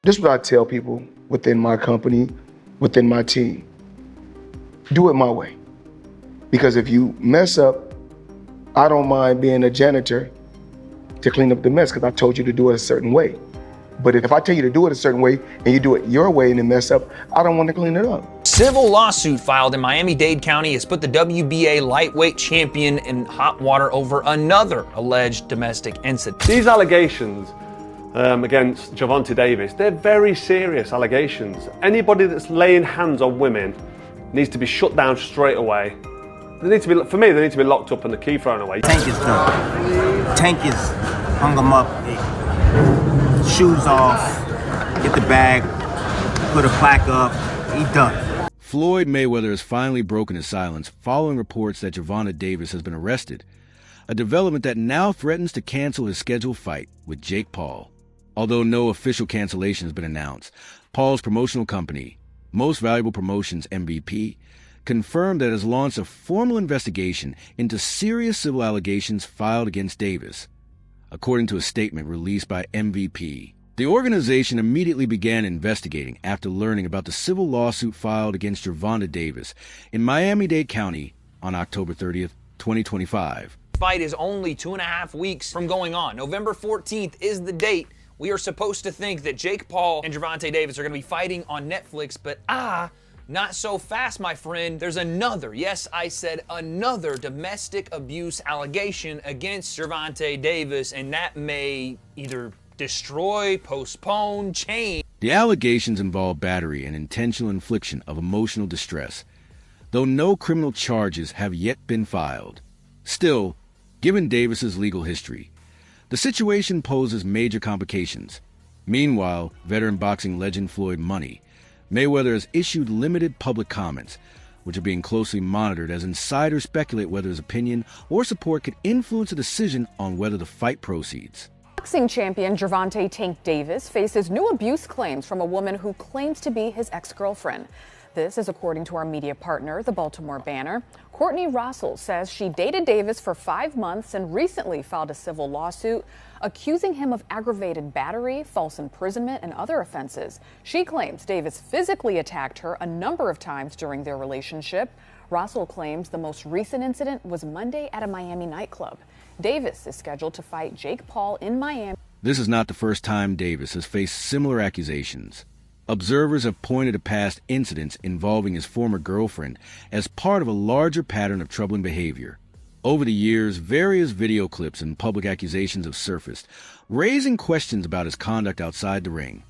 This is what I tell people within my company, within my team. Do it my way. Because if you mess up, I don't mind being a janitor to clean up the mess because I told you to do it a certain way. But if I tell you to do it a certain way and you do it your way and then mess up, I don't want to clean it up. Civil lawsuit filed in Miami-Dade County has put the WBA lightweight champion in hot water over another alleged domestic incident. These allegations against Gervonta Davis, they're very serious allegations. Anybody that's laying hands on women needs to be shut down straight away. They need to be, for me, they need to be locked up and the key thrown away. Tank is done. Tank is hung him up, shoes off, get the bag, put a plaque up, he done. Floyd Mayweather has finally broken his silence following reports that Gervonta Davis has been arrested, a development that now threatens to cancel his scheduled fight with Jake Paul. Although no official cancellation has been announced, Paul's promotional company, Most Valuable Promotions MVP, confirmed that it has launched a formal investigation into serious civil allegations filed against Davis. According to a statement released by MVP, the organization immediately began investigating after learning about the civil lawsuit filed against Gervonta Davis in Miami-Dade County on October 30th, 2025. Fight is only 2.5 weeks from going on. November 14th is the date. We are supposed to think that Jake Paul and Gervonta Davis are going to be fighting on Netflix, but not so fast, my friend. There's another, yes, I said another domestic abuse allegation against Gervonta Davis, and that may either destroy, postpone, change. The allegations involve battery and intentional infliction of emotional distress, though no criminal charges have yet been filed. Still, given Davis's legal history, the situation poses major complications. Meanwhile, veteran boxing legend Floyd Mayweather has issued limited public comments, which are being closely monitored as insiders speculate whether his opinion or support could influence a decision on whether the fight proceeds. Boxing champion Gervonta "Tank" Davis faces new abuse claims from a woman who claims to be his ex-girlfriend. This is according to our media partner, the Baltimore Banner. Courtney Russell says she dated Davis for 5 months and recently filed a civil lawsuit accusing him of aggravated battery, false imprisonment, and other offenses. She claims Davis physically attacked her a number of times during their relationship. Russell claims the most recent incident was Monday at a Miami nightclub. Davis is scheduled to fight Jake Paul in Miami. This is not the first time Davis has faced similar accusations. Observers have pointed to past incidents involving his former girlfriend as part of a larger pattern of troubling behavior. Over the years, various video clips and public accusations have surfaced, raising questions about his conduct outside the ring.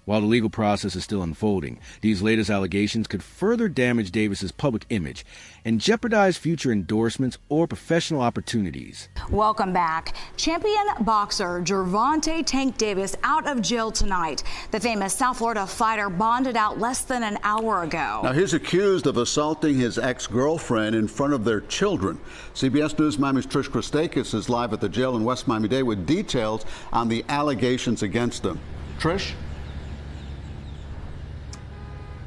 While the legal process is still unfolding, these latest allegations could further damage Davis's public image and jeopardize future endorsements or professional opportunities. Welcome back. Champion boxer Gervonta "Tank" Davis out of jail tonight. The famous South Florida fighter bonded out less than an hour ago. Now he's accused of assaulting his ex-girlfriend in front of their children. CBS News Miami's Trish Christakis is live at the jail in West Miami-Dade with details on the allegations against him. Trish?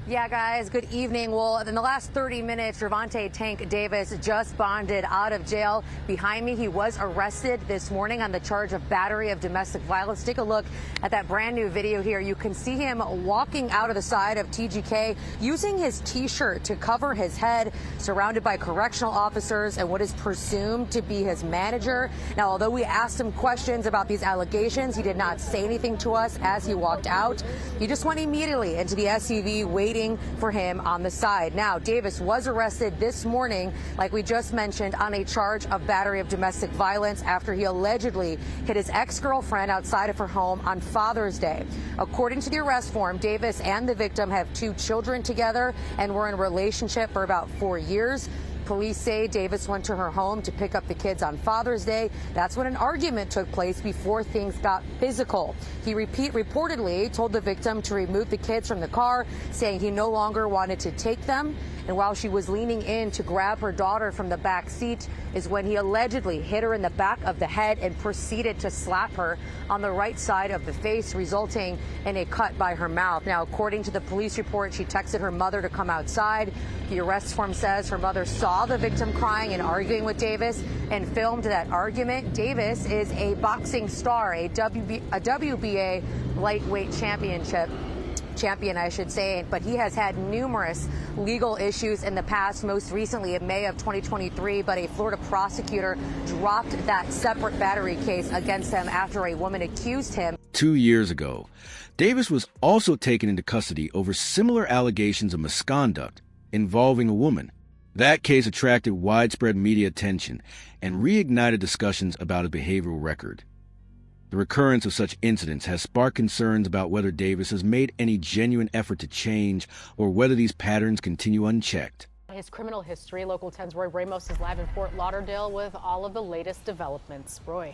Yeah, guys, good evening. Well, in the last 30 minutes, Gervonta "Tank" Davis just bonded out of jail. Behind me, he was arrested this morning on the charge of battery of domestic violence. Take a look at that brand new video here. You can see him walking out of the side of TGK using his T-shirt to cover his head, surrounded by correctional officers and what is presumed to be his manager. Now, although we asked him questions about these allegations, he did not say anything to us as he walked out. He just went immediately into the SUV, waiting for him on the side. Now, Davis was arrested this morning, like we just mentioned, on a charge of battery of domestic violence after he allegedly hit his ex-girlfriend outside of her home on Father's Day. According to the arrest form, Davis and the victim have 2 children together and were in a relationship for about 4 years. Police say Davis went to her home to pick up the kids on Father's Day. That's when an argument took place before things got physical. He reportedly told the victim to remove the kids from the car, saying he no longer wanted to take them. And while she was leaning in to grab her daughter from the back seat is when he allegedly hit her in the back of the head and proceeded to slap her on the right side of the face, resulting in a cut by her mouth. Now, according to the police report, she texted her mother to come outside. The arrest form says her mother saw the victim crying and arguing with Davis and filmed that argument. Davis is a boxing star, a WBA lightweight champion, I should say, but he has had numerous legal issues in the past, most recently in May of 2023, but a Florida prosecutor dropped that separate battery case against him after a woman accused him. 2 years ago, Davis was also taken into custody over similar allegations of misconduct involving a woman. That case attracted widespread media attention and reignited discussions about his behavioral record. The recurrence of such incidents has sparked concerns about whether Davis has made any genuine effort to change or whether these patterns continue unchecked. His criminal history, Local 10's Roy Ramos is live in Fort Lauderdale with all of the latest developments. Roy.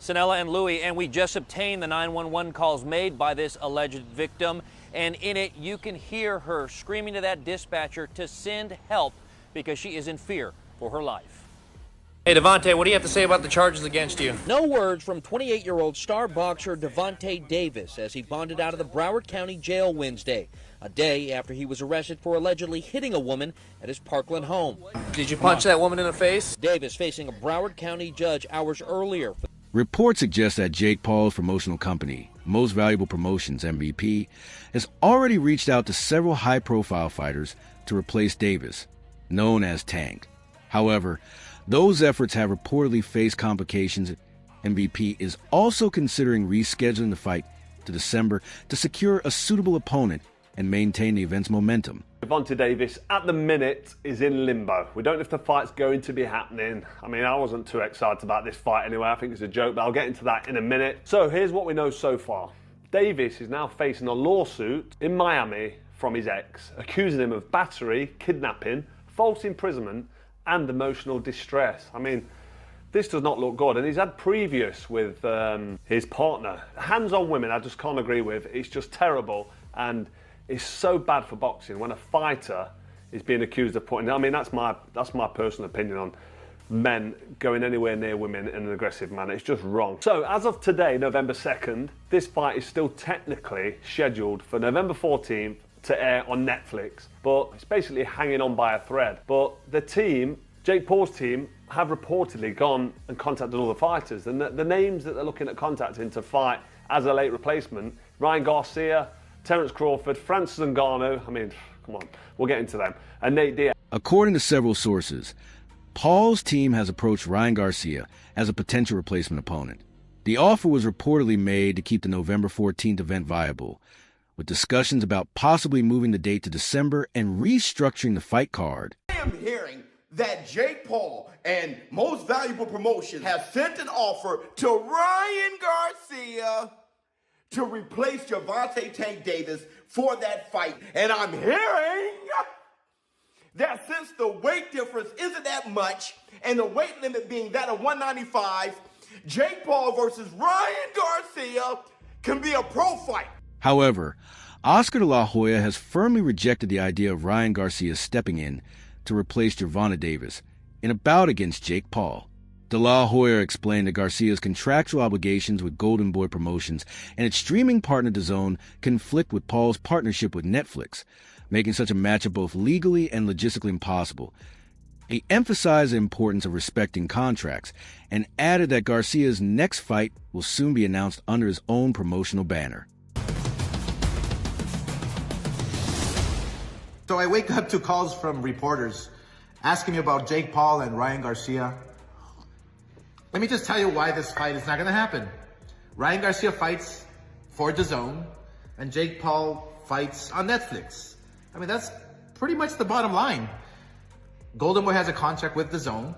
Sanella and Louie, and we just obtained the 911 calls made by this alleged victim, and in it you can hear her screaming to that dispatcher to send help because she is in fear for her life. Hey, Devontae, what do you have to say about the charges against you? No words from 28-year-old star boxer Gervonta Davis as he bonded out of the Broward County Jail Wednesday, a day after he was arrested for allegedly hitting a woman at his Parkland home. Did you punch that woman in the face? Davis facing a Broward County judge hours earlier. Reports suggest that Jake Paul's promotional company, Most Valuable Promotions, MVP, has already reached out to several high-profile fighters to replace Davis, known as Tank. However, those efforts have reportedly faced complications. MVP is also considering rescheduling the fight to December to secure a suitable opponent and maintain the event's momentum. Gervonta Davis, at the minute, is in limbo. We don't know if the fight's going to be happening. I mean, I wasn't too excited about this fight anyway. I think it's a joke, but I'll get into that in a minute. So here's what we know so far. Davis is now facing a lawsuit in Miami from his ex, accusing him of battery, kidnapping, false imprisonment, and emotional distress. I mean, this does not look good, and he's had previous with his partner. Hands on women, I just can't agree with. It's just terrible, and it's so bad for boxing when a fighter is being accused of putting. I mean, that's my personal opinion on men going anywhere near women in an aggressive manner. It's just wrong. So as of today, November 2nd, this fight is still technically scheduled for November 14th to air on Netflix, but it's basically hanging on by a thread. But the team, Jake Paul's team, have reportedly gone and contacted all the fighters, and the names that they're looking at contacting to fight as a late replacement: Ryan Garcia, Terence Crawford, Francis Ngannou, I mean, come on, we'll get into them, and Nate Diaz. According to several sources, Paul's team has approached Ryan Garcia as a potential replacement opponent. The offer was reportedly made to keep the November 14th event viable, with discussions about possibly moving the date to December and restructuring the fight card. I am hearing that Jake Paul and Most Valuable Promotions have sent an offer to Ryan Garcia to replace Gervonta Tank Davis for that fight. And I'm hearing that since the weight difference isn't that much, and the weight limit being that of 195, Jake Paul versus Ryan Garcia can be a pro fight. However, Oscar de la Hoya has firmly rejected the idea of Ryan Garcia stepping in to replace Gervonta Davis in a bout against Jake Paul. De La Hoya explained that Garcia's contractual obligations with Golden Boy Promotions and its streaming partner DAZN conflict with Paul's partnership with Netflix, making such a matchup both legally and logistically impossible. He emphasized the importance of respecting contracts and added that Garcia's next fight will soon be announced under his own promotional banner. So I wake up to calls from reporters asking me about Jake Paul and Ryan Garcia. Let me just tell you why this fight is not going to happen. Ryan Garcia fights for DAZN, and Jake Paul fights on Netflix. I mean, that's pretty much the bottom line. Golden Boy has a contract with DAZN.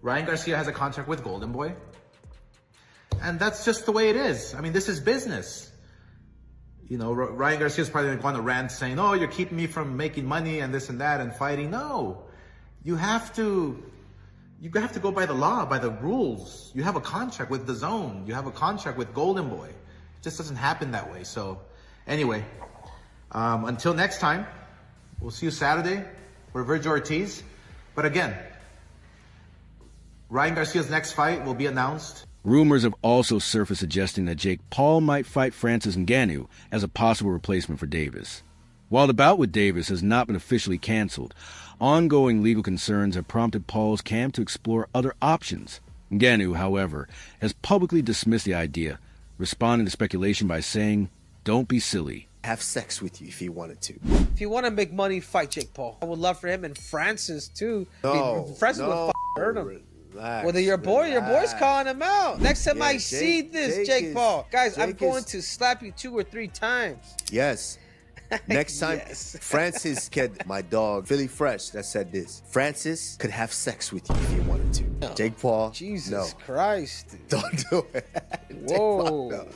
Ryan Garcia has a contract with Golden Boy. And that's just the way it is. I mean, this is business. You know, Ryan Garcia's probably going to go on a rant saying, oh, you're keeping me from making money and this and that and fighting. No, you have to go by the law, by the rules. You have a contract with DAZN. You have a contract with Golden Boy. It just doesn't happen that way. So anyway, until next time, We'll see you Saturday for Virgil Ortiz. But again, Ryan Garcia's next fight will be announced. Rumors have also surfaced suggesting that Jake Paul might fight Francis Ngannou as a possible replacement for Davis. While the bout with Davis has not been officially canceled, ongoing legal concerns have prompted Paul's camp to explore other options. Ngannou, however, has publicly dismissed the idea, responding to speculation by saying, "Don't be silly." Have sex with you if he wanted to. If you want to make money, fight Jake Paul. I would love for him and Francis too. Francis would hurt him. Relax, Whether your boy's calling him out. Next time I see this, Jake Paul, guys, I'm going to slap you 2 or 3 times. Yes. Next time, Francis could, my dog, Philly Fresh, that said this. Francis could have sex with you if he wanted to. No. Jake Paul, Jesus Christ. Don't do it. Whoa. No.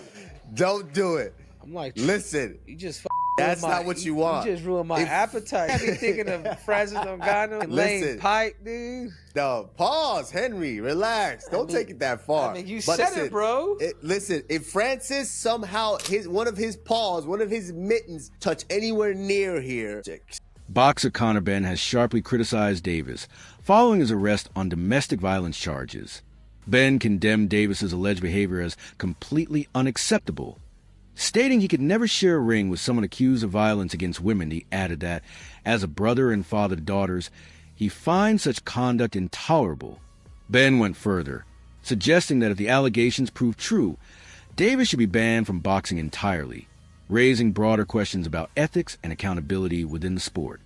Don't do it. I'm like, listen. You just that's not what you want. You just ruined my appetite. I be thinking of Francis Ngannou and laying pipe, dude. No, pause, Henry. Relax. Don't take it that far. I mean, you said it, bro. Listen, if Francis somehow one of his paws, one of his mittens touch anywhere near here. Boxer Conor Benn has sharply criticized Davis following his arrest on domestic violence charges. Benn condemned Davis's alleged behavior as completely unacceptable. Stating he could never share a ring with someone accused of violence against women, he added that, as a brother and father to daughters, he finds such conduct intolerable. Benn went further, suggesting that if the allegations prove true, Davis should be banned from boxing entirely, raising broader questions about ethics and accountability within the sport.